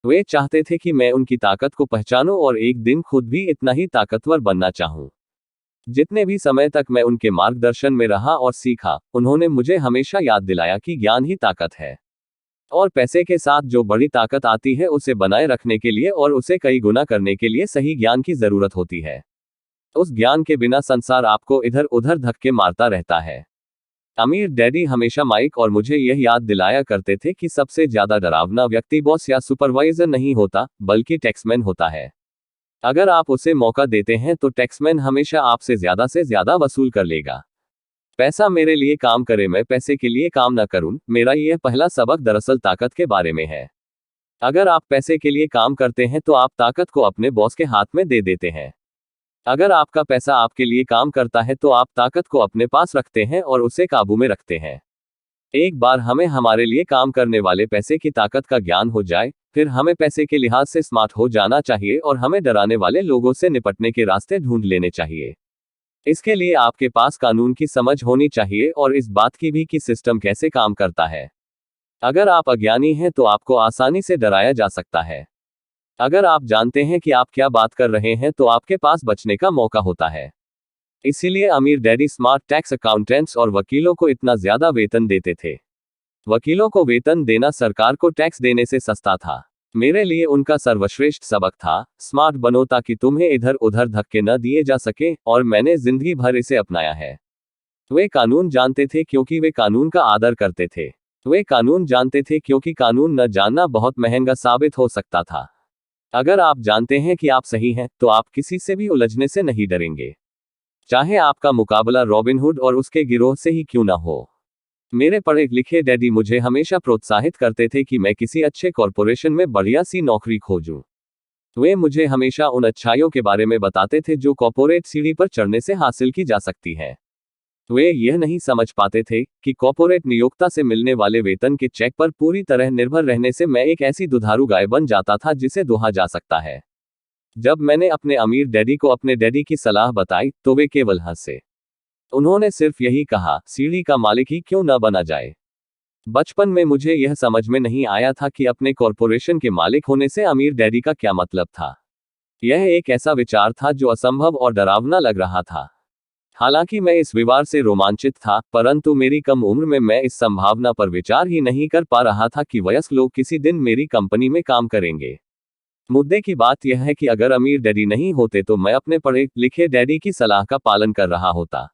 वे चाहते थे कि मैं उनकी ताकत को पहचानूं और एक दिन खुद भी इतना ही ताकतवर बनना चाहूं। जितने भी समय तक मैं उनके मार्गदर्शन में रहा और सीखा, उन्होंने मुझे हमेशा याद दिलाया कि ज्ञान ही ताकत है। और पैसे के साथ जो बड़ी ताकत आती है उसे बनाए रखने के लिए और उसे कई गुना करने के लिए सही ज्ञान की जरूरत होती है। उस ज्ञान के बिना संसार आपको इधर उधर धक्के मारता रहता है। अमीर डैडी हमेशा माइक और मुझे यह याद दिलाया करते थे कि सबसे ज्यादा डरावना व्यक्ति बॉस या सुपरवाइजर नहीं होता, बल्कि टैक्समैन होता है। अगर आप उसे मौका देते हैं तो टैक्समैन हमेशा आपसे से ज्यादा वसूल कर लेगा। पैसा मेरे लिए काम करे, मैं पैसे के लिए काम न करूं, मेरा यह पहला सबक दरअसल ताकत के बारे में है। अगर आप पैसे के लिए काम करते हैं तो आप ताकत को अपने बॉस के हाथ में दे देते हैं। अगर आपका पैसा आपके लिए काम करता है तो आप ताकत को अपने पास रखते हैं और उसे काबू में रखते हैं। एक बार हमें हमारे लिए काम करने वाले पैसे की ताकत का ज्ञान हो जाए, फिर हमें पैसे के लिहाज से स्मार्ट हो जाना चाहिए और हमें डराने वाले लोगों से निपटने के रास्ते ढूंढ लेने चाहिए। इसके लिए आपके पास कानून की समझ होनी चाहिए और इस बात की भी कि सिस्टम कैसे काम करता है। अगर आप अज्ञानी हैं तो आपको आसानी से डराया जा सकता है। अगर आप जानते हैं कि आप क्या बात कर रहे हैं तो आपके पास बचने का मौका होता है। इसीलिए अमीर डैडी स्मार्ट टैक्स अकाउंटेंट्स और वकीलों को इतना ज्यादा वेतन देते थे। वकीलों को वेतन देना सरकार को टैक्स देने से सस्ता था। मेरे लिए उनका सर्वश्रेष्ठ सबक था, स्मार्ट बनो ताकि तुम्हें इधर उधर धक्के न दिए जा सके, और मैंने जिंदगी भर इसे अपनाया है। वे कानून जानते थे क्योंकि वे कानून का आदर करते थे। वे कानून जानते थे क्योंकि कानून न जानना बहुत महंगा साबित हो सकता था। अगर आप जानते हैं कि आप सही हैं, तो आप किसी से भी उलझने से नहीं डरेंगे, चाहे आपका मुकाबला रॉबिनहुड और उसके गिरोह से ही क्यों ना हो। मेरे पढ़े लिखे डैडी मुझे हमेशा प्रोत्साहित करते थे कि मैं किसी अच्छे कॉरपोरेशन में बढ़िया सी नौकरी खोजूं। वे मुझे हमेशा उन अच्छाइयों के बारे में बताते थे जो कॉर्पोरेट सीढ़ी पर चढ़ने से हासिल की जा सकती है। वे यह नहीं समझ पाते थे कि कॉर्पोरेट नियोक्ता से मिलने वाले वेतन के चेक पर पूरी तरह निर्भर रहने से मैं एक ऐसी दुधारू गाय बन जाता था जिसे दोहा जा सकता है। जब मैंने अपने अमीर डैडी को अपने डैडी की सलाह बताई तो वे केवल हंसे। उन्होंने सिर्फ यही कहा, सीढ़ी का मालिक ही क्यों न बना जाए। बचपन में मुझे यह समझ में नहीं आया था कि अपने कॉरपोरेशन के मालिक होने से अमीर डैडी का क्या मतलब था। यह एक ऐसा विचार था जो असंभव और डरावना लग रहा था। हालांकि मैं इस विचार से रोमांचित था, परंतु मेरी कम उम्र में मैं इस संभावना पर विचार ही नहीं कर पा रहा था कि वयस्क लोग किसी दिन मेरी कंपनी में काम करेंगे। मुद्दे की बात यह है कि अगर अमीर डैडी नहीं होते तो मैं अपने पढ़े लिखे डैडी की सलाह का पालन कर रहा होता।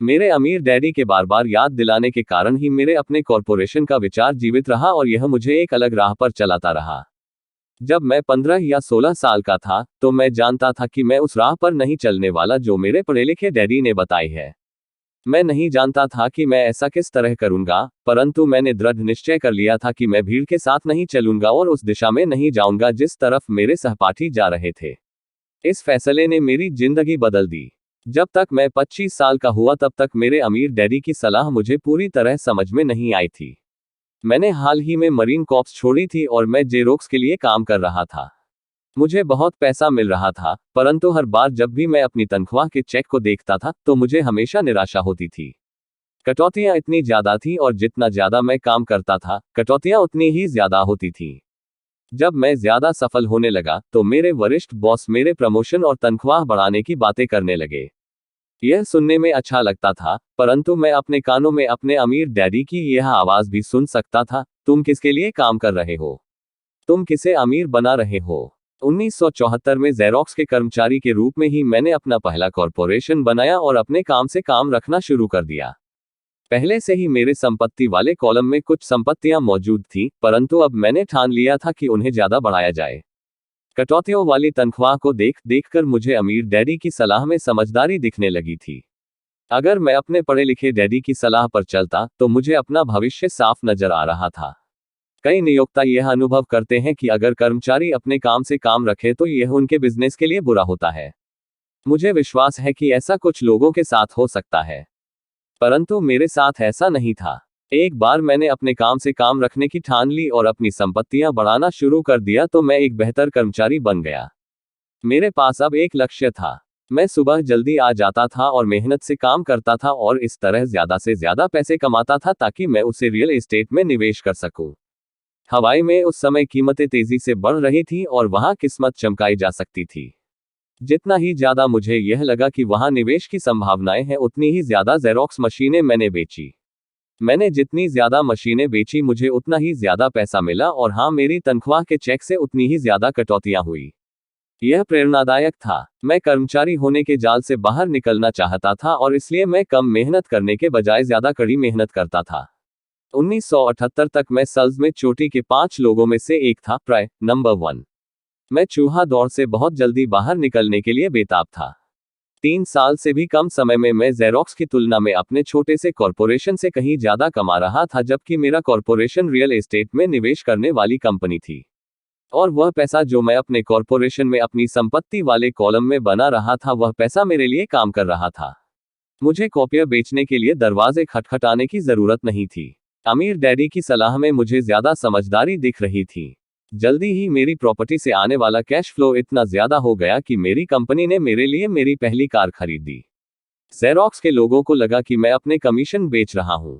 मेरे अमीर डैडी के बार बार याद दिलाने के कारण ही मेरे अपने कॉरपोरेशन का विचार जीवित रहा और यह मुझे एक अलग राह पर चलाता रहा। जब मैं 15 या 16 साल का था तो मैं जानता था कि मैं उस राह पर नहीं चलने वाला जो मेरे पढ़े लिखे डैडी ने बताई है। मैं नहीं जानता था कि मैं ऐसा किस तरह करूंगा, परंतु मैंने दृढ़ निश्चय कर लिया था कि मैं भीड़ के साथ नहीं चलूंगा और उस दिशा में नहीं जाऊंगा जिस तरफ मेरे सहपाठी जा रहे थे। इस फैसले ने मेरी जिंदगी बदल दी। जब तक मैं 25 साल का हुआ तब तक मेरे अमीर डैडी की सलाह मुझे पूरी तरह समझ में नहीं आई थी। मैंने हाल ही में मरीन कॉर्प्स छोड़ी थी और मैं जेरोक्स के लिए काम कर रहा था। मुझे बहुत पैसा मिल रहा था, परंतु हर बार जब भी मैं अपनी तनख्वाह के चेक को देखता था तो मुझे हमेशा निराशा होती थी। कटौतियां इतनी ज्यादा थी और जितना ज्यादा मैं काम करता था, कटौतियां उतनी ही ज्यादा होती थी। जब मैं ज्यादा सफल होने लगा तो मेरे वरिष्ठ बॉस मेरे प्रमोशन और तनख्वाह बढ़ाने की बातें करने लगे। यह सुनने में अच्छा लगता था, परंतु मैं अपने कानों में अपने अमीर डैडी की यह आवाज भी सुन सकता था, तुम किसके लिए काम कर रहे हो? तुम किसे अमीर बना रहे हो? 1974 में जेरोक्स के कर्मचारी के रूप में ही मैंने अपना पहला कॉरपोरेशन बनाया और अपने काम से काम रखना शुरू कर दिया। पहले से ही मेरे संपत्ति वाले कॉलम में कुछ संपत्तियां मौजूद थीं, परंतु अब मैंने ठान लिया था कि उन्हें ज्यादा बढ़ाया जाए। कटौतियों वाली तनख्वाह को देखकर मुझे अमीर डैडी की सलाह में समझदारी दिखने लगी थी। अगर मैं अपने पढ़े लिखे डैडी की सलाह पर चलता तो मुझे अपना भविष्य साफ नजर आ रहा था। कई नियोक्ता यह अनुभव करते हैं कि अगर कर्मचारी अपने काम से काम रखे तो यह उनके बिजनेस के लिए बुरा होता है। मुझे विश्वास है कि ऐसा कुछ लोगों के साथ हो सकता है, परंतु मेरे साथ ऐसा नहीं था। एक बार मैंने अपने काम से काम रखने की ठान ली और अपनी संपत्तियां बढ़ाना शुरू कर दिया तो मैं एक बेहतर कर्मचारी बन गया। मेरे पास अब एक लक्ष्य था। मैं सुबह जल्दी आ जाता था और मेहनत से काम करता था और इस तरह ज्यादा से ज्यादा पैसे कमाता था ताकि मैं उसे रियल एस्टेट में निवेश कर सकूं। हवाई में उस समय कीमतें तेजी से बढ़ रही थी और वहां किस्मत चमकाई जा सकती थी। जितना ही ज्यादा मुझे यह लगा कि वहां निवेश की संभावनाएं हैं, उतनी ही ज्यादा जेरोक्स मशीनें मैंने बेची। मैंने जितनी ज्यादा मशीनें बेची, मुझे उतना ही ज्यादा पैसा मिला, और हाँ, मेरी तनख्वाह के चेक से उतनी ही ज्यादा कटौतियां हुई। यह प्रेरणादायक था। मैं कर्मचारी होने के जाल से बाहर निकलना चाहता था और इसलिए मैं कम मेहनत करने के बजाय ज्यादा कड़ी मेहनत करता था। 1978 तक मैं सेल्स में चोटी के 5 लोगों में से एक था, प्राय नंबर 1। मैं चूहा दौड़ से बहुत जल्दी बाहर निकलने के लिए बेताब था। 3 साल से भी कम समय में मैं जेरोक्स की तुलना में अपने छोटे से कॉरपोरेशन से कहीं ज्यादा कमा रहा था, जबकि मेरा कॉरपोरेशन रियल एस्टेट में निवेश करने वाली कंपनी थी। और वह पैसा जो मैं अपने कॉरपोरेशन में अपनी संपत्ति वाले कॉलम में बना रहा था, वह पैसा मेरे लिए काम कर रहा था। मुझे कॉपियां बेचने के लिए दरवाजे खटखटाने की जरूरत नहीं थी। अमीर डैडी की सलाह में मुझे ज्यादा समझदारी दिख रही थी। जल्दी ही मेरी प्रॉपर्टी से आने वाला कैश फ्लो इतना ज्यादा हो गया कि मेरी कंपनी ने मेरे लिए मेरी पहली कार खरीद दी। जेरोक्स के लोगों को लगा कि मैं अपने कमीशन बेच रहा हूं,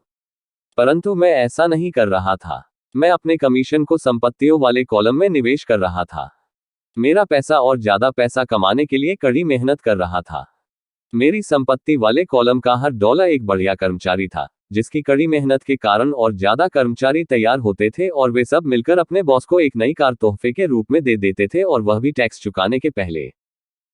परंतु मैं ऐसा नहीं कर रहा था। मैं अपने कमीशन को संपत्तियों वाले कॉलम में निवेश कर रहा था। मेरा पैसा और ज्यादा पैसा कमाने के लिए कड़ी मेहनत कर रहा था। मेरी संपत्ति वाले कॉलम का हर डॉलर एक बढ़िया कर्मचारी था, जिसकी कड़ी मेहनत के कारण और ज्यादा कर्मचारी तैयार होते थे और वे सब मिलकर अपने बॉस को एक नई कार तोहफे के रूप में दे देते थे, और वह भी टैक्स चुकाने के पहले।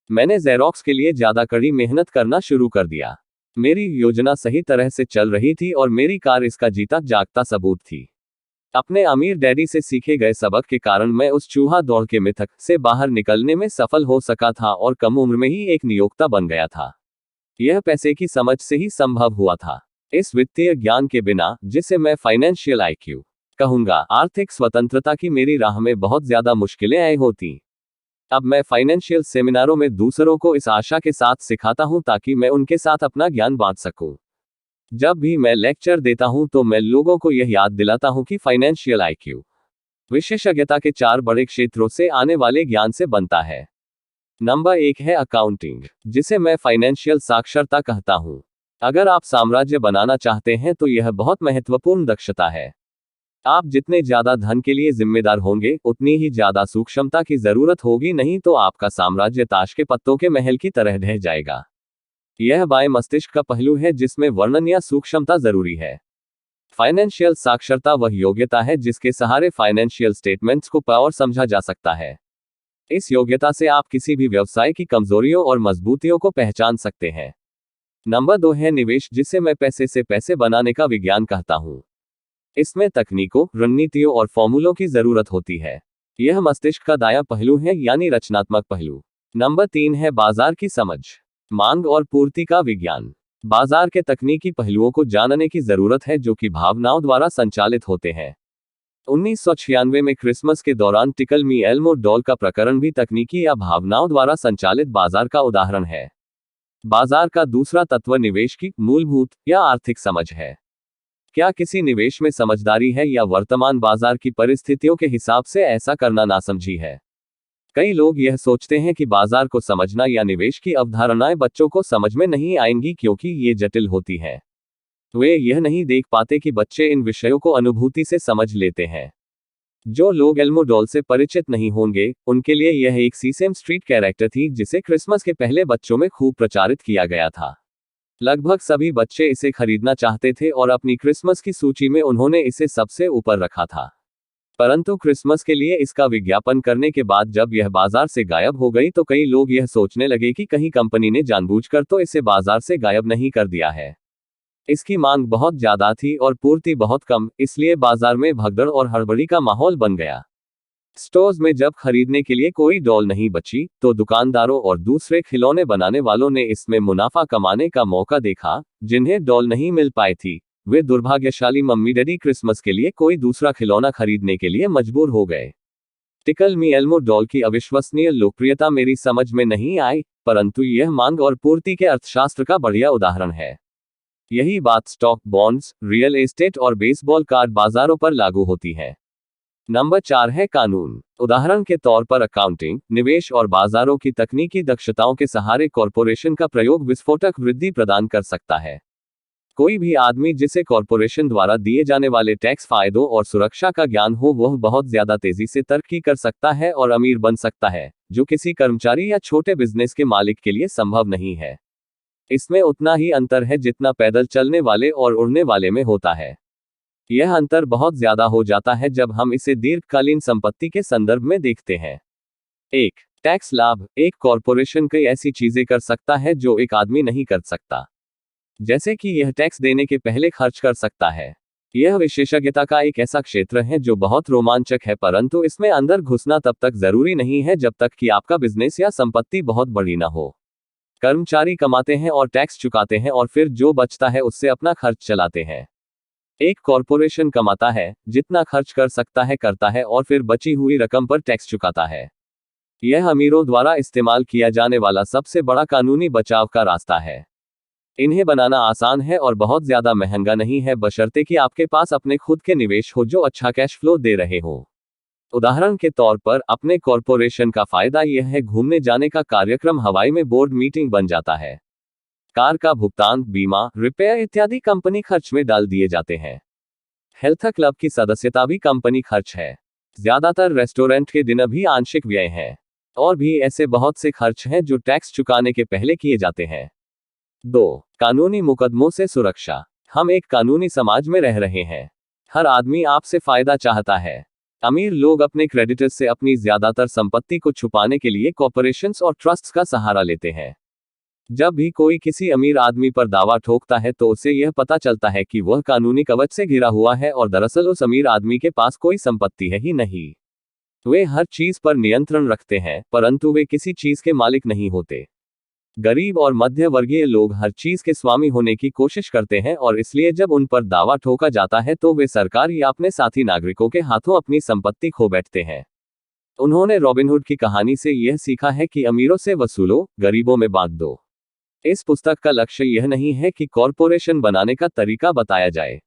मैंने जेरोक्स के लिए ज्यादा कड़ी मेहनत करना शुरू कर दिया। मेरी योजना सही तरह से चल रही थी और मेरी कार इसका जीता जागता सबूत थी। अपने अमीर डैडी से सीखे गए सबक के कारण मैं उस चूहा दौड़ के मिथक से बाहर निकलने में सफल हो सका था और कम उम्र में ही एक नियोक्ता बन गया था। यह पैसे की समझ से ही संभव हुआ था। इस वित्तीय ज्ञान के बिना, जिसे मैं फाइनेंशियल आईक्यू कहूंगा, आर्थिक स्वतंत्रता की मेरी राह में बहुत ज्यादा मुश्किलें आई होती। अब मैं फाइनेंशियल सेमिनारों में दूसरों को इस आशा के साथ सिखाता हूं ताकि मैं उनके साथ अपना ज्ञान बांट सकूं। जब भी मैं लेक्चर देता हूं तो मैं लोगों को यह याद दिलाता हूं कि फाइनेंशियल आईक्यू विशेषज्ञता के 4 बड़े क्षेत्रों से आने वाले ज्ञान से बनता है। नंबर 1 है अकाउंटिंग, जिसे मैं फाइनेंशियल साक्षरता कहता हूं। अगर आप साम्राज्य बनाना चाहते हैं तो यह बहुत महत्वपूर्ण दक्षता है। आप जितने ज्यादा धन के लिए जिम्मेदार होंगे, उतनी ही ज्यादा सूक्ष्मता की जरूरत होगी, नहीं तो आपका साम्राज्य ताश के पत्तों के महल की तरह ढह जाएगा। यह बाएं मस्तिष्क का पहलू है जिसमें वर्णन या सूक्ष्मता जरूरी है। फाइनेंशियल साक्षरता वह योग्यता है जिसके सहारे फाइनेंशियल स्टेटमेंट्स को और समझा जा सकता है। इस योग्यता से आप किसी भी व्यवसाय की कमजोरियों और मजबूतियों को पहचान सकते हैं। नंबर 2 है निवेश, जिसे मैं पैसे से पैसे बनाने का विज्ञान कहता हूं। इसमें तकनीकों, रणनीतियों और फॉर्मूलों की जरूरत होती है। यह मस्तिष्क का दायां पहलू है, यानी रचनात्मक पहलू। नंबर 3 है बाजार की समझ, मांग और पूर्ति का विज्ञान। बाजार के तकनीकी पहलुओं को जानने की जरूरत है जो कि भावनाओं द्वारा संचालित होते हैं। 1996 में क्रिसमस के दौरान टिकल मी एल्मो डॉल का प्रकरण भी तकनीकी या भावनाओं द्वारा संचालित बाजार का उदाहरण है। बाजार का दूसरा तत्व निवेश की मूलभूत या आर्थिक समझ है। क्या किसी निवेश में समझदारी है या वर्तमान बाजार की परिस्थितियों के हिसाब से ऐसा करना नासमझी है? कई लोग यह सोचते हैं कि बाजार को समझना या निवेश की अवधारणाएं बच्चों को समझ में नहीं आएंगी क्योंकि ये जटिल होती हैं। वे यह नहीं देख पाते कि बच्चे इन विषयों को अनुभूति से समझ लेते हैं। जो लोग एल्मो डॉल से परिचित नहीं होंगे, उनके लिए यह एक सीसेम स्ट्रीट कैरेक्टर थी जिसे क्रिसमस के पहले बच्चों में खूब प्रचारित किया गया था। लगभग सभी बच्चे इसे खरीदना चाहते थे और अपनी क्रिसमस की सूची में उन्होंने इसे सबसे ऊपर रखा था। परंतु क्रिसमस के लिए इसका विज्ञापन करने के बाद जब यह बाजार से गायब हो गई तो कई लोग यह सोचने लगे कि कहीं कंपनी ने जानबूझकर तो इसे बाजार से गायब नहीं कर दिया है। इसकी मांग बहुत ज्यादा थी और पूर्ति बहुत कम, इसलिए बाजार में भगदड़ और हड़बड़ी का माहौल बन गया। स्टोर्स में जब खरीदने के लिए कोई डॉल नहीं बची, तो दुकानदारों और दूसरे खिलौने बनाने वालों ने इसमें मुनाफा कमाने का मौका देखा। जिन्हें डॉल नहीं मिल पाई थी, वे दुर्भाग्यशाली मम्मी डैडी क्रिसमस के लिए कोई दूसरा खिलौना खरीदने के लिए मजबूर हो गए। टिकल मी एल्मो डॉल की अविश्वसनीय लोकप्रियता मेरी समझ में नहीं आई, परंतु यह मांग और पूर्ति के अर्थशास्त्र का बढ़िया उदाहरण है। यही बात स्टॉक, बॉन्ड्स, रियल एस्टेट और बेसबॉल कार्ड बाजारों पर लागू होती है। नंबर 4 है कानून। उदाहरण के तौर पर अकाउंटिंग, निवेश और बाजारों की तकनीकी दक्षताओं के सहारे कॉरपोरेशन का प्रयोग विस्फोटक वृद्धि प्रदान कर सकता है। कोई भी आदमी जिसे कॉरपोरेशन द्वारा दिए जाने वाले टैक्स फायदों और सुरक्षा का ज्ञान हो, वह बहुत ज्यादा तेजी से तरक्की कर सकता है और अमीर बन सकता है, जो किसी कर्मचारी या छोटे बिजनेस के मालिक के लिए संभव नहीं है। इसमें उतना ही अंतर है जितना पैदल चलने वाले और उड़ने वाले में होता है। यह अंतर बहुत ज्यादा हो जाता है जब हम इसे दीर्घकालीन संपत्ति के संदर्भ में देखते हैं। 1. टैक्स लाभ। एक कॉरपोरेशन कई ऐसी चीजें कर सकता है जो एक आदमी नहीं कर सकता, जैसे कि यह टैक्स देने के पहले खर्च कर सकता है। यह विशेषज्ञता का एक ऐसा क्षेत्र है जो बहुत रोमांचक है, परंतु इसमें अंदर घुसना तब तक जरूरी नहीं है जब तक कि आपका बिजनेस या संपत्ति बहुत बड़ी ना हो। कर्मचारी कमाते हैं और टैक्स चुकाते हैं और फिर जो बचता है उससे अपना खर्च चलाते हैं। एक कॉरपोरेशन कमाता है, जितना खर्च कर सकता है करता है और फिर बची हुई रकम पर टैक्स चुकाता है। यह अमीरों द्वारा इस्तेमाल किया जाने वाला सबसे बड़ा कानूनी बचाव का रास्ता है। इन्हें बनाना आसान है और बहुत ज्यादा महंगा नहीं है, बशर्ते कि आपके पास अपने खुद के निवेश हो जो अच्छा कैश फ्लो दे रहे हो। उदाहरण के तौर पर, अपने कॉरपोरेशन का फायदा यह है, घूमने जाने का कार्यक्रम हवाई में बोर्ड मीटिंग बन जाता है। कार का भुगतान, बीमा, रिपेयर इत्यादि कंपनी खर्च में डाल दिए जाते हैं। हेल्थ क्लब की सदस्यता भी कंपनी खर्च है। ज्यादातर रेस्टोरेंट के दिन भी आंशिक व्यय है। और भी ऐसे बहुत से खर्च हैं जो टैक्स चुकाने के पहले किए जाते हैं। 2. कानूनी मुकदमों से सुरक्षा। हम एक कानूनी समाज में रह रहे हैं। हर आदमी आपसे फायदा चाहता है। अमीर लोग अपने क्रेडिटर्स से अपनी ज्यादातर संपत्ति को छुपाने के लिए कॉर्पोरेशंस और ट्रस्ट्स का सहारा लेते हैं। जब भी कोई किसी अमीर आदमी पर दावा ठोकता है तो उसे यह पता चलता है कि वह कानूनी कवच से घिरा हुआ है और दरअसल उस अमीर आदमी के पास कोई संपत्ति है ही नहीं। वे हर चीज पर नियंत्रण रखते हैं, परंतु वे किसी चीज के मालिक नहीं होते। गरीब और मध्य वर्गीय लोग हर चीज के स्वामी होने की कोशिश करते हैं और इसलिए जब उन पर दावा ठोका जाता है तो वे सरकार या अपने साथी नागरिकों के हाथों अपनी संपत्ति खो बैठते हैं। उन्होंने रॉबिनहुड की कहानी से यह सीखा है कि अमीरों से वसूलो, गरीबों में बांट दो। इस पुस्तक का लक्ष्य यह नहीं है कि कॉरपोरेशन बनाने का तरीका बताया जाए,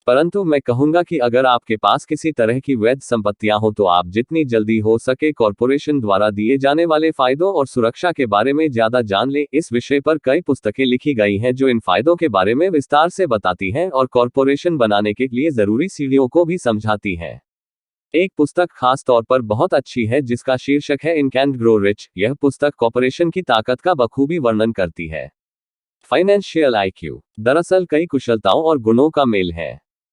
परंतु मैं कहूंगा कि अगर आपके पास किसी तरह की वैध संपत्तियां हो तो आप जितनी जल्दी हो सके कॉरपोरेशन द्वारा दिए जाने वाले फायदों और सुरक्षा के बारे में ज्यादा जान लें। इस विषय पर कई पुस्तकें लिखी गई हैं जो इन फायदों के बारे में विस्तार से बताती हैं और कॉरपोरेशन बनाने के लिए जरूरी सीढ़ियों को भी समझाती हैं। एक पुस्तक खास तौर पर बहुत अच्छी है जिसका शीर्षक है थिंक एंड ग्रो रिच। यह पुस्तक कॉरपोरेशन की ताकत का बखूबी वर्णन करती है। फाइनेंशियल आईक्यू दरअसल कई कुशलताओं और गुणों का मेल है।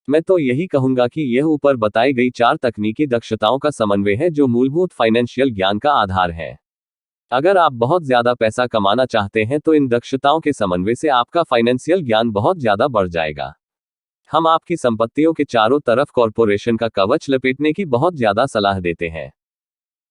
मैं तो यही कहूंगा कि यह ऊपर बताई गई 4 तकनीकी दक्षताओं का समन्वय है जो मूलभूत फाइनेंशियल ज्ञान का आधार है। अगर आप बहुत ज्यादा पैसा कमाना चाहते हैं तो इन दक्षताओं के समन्वय से आपका फाइनेंशियल ज्ञान बहुत ज्यादा बढ़ जाएगा। हम आपकी संपत्तियों के चारों तरफ कॉरपोरेशन का कवच लपेटने की बहुत ज्यादा सलाह देते हैं।